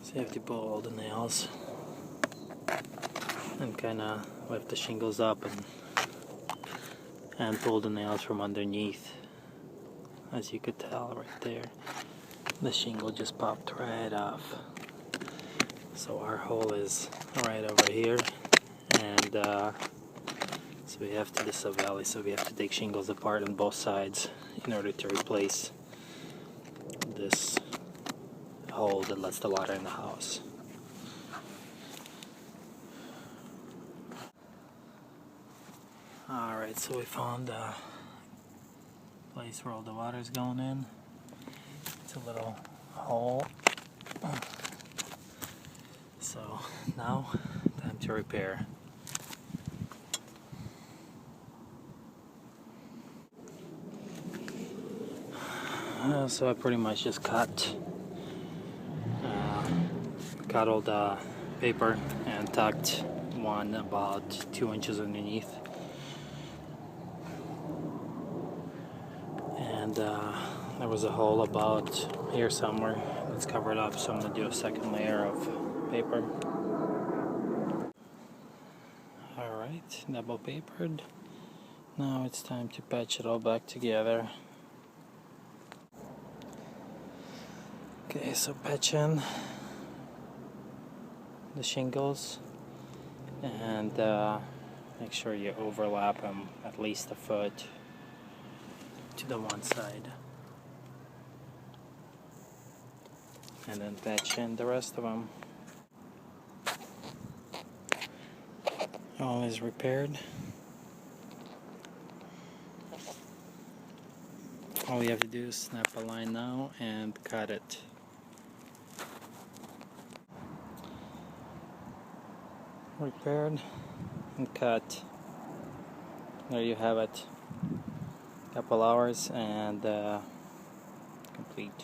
So you have to pull all the nails and kind of lift the shingles up and pull the nails from underneath. As you could tell right there, the shingle just popped right off. So our hole is right over here, and so we have to, this is a valley, so we have to take shingles apart on both sides in order to replace this hole that lets the water in the house. Alright, so we found a place where all the water is going in. It's a little hole. So now, time to repair. So I pretty much just cut all the paper and tucked one about 2 inches underneath. And there was a hole about here somewhere that's covered up, so I'm going to do a second layer of paper. Alright, double papered. Now it's time to patch it all back together. Okay, so patch in the shingles and make sure you overlap them at least a foot to the one side, and then patch in the rest of them. All is repaired. All you have to do is snap a line now and cut it. Repaired and cut. There you have it. Couple hours and complete.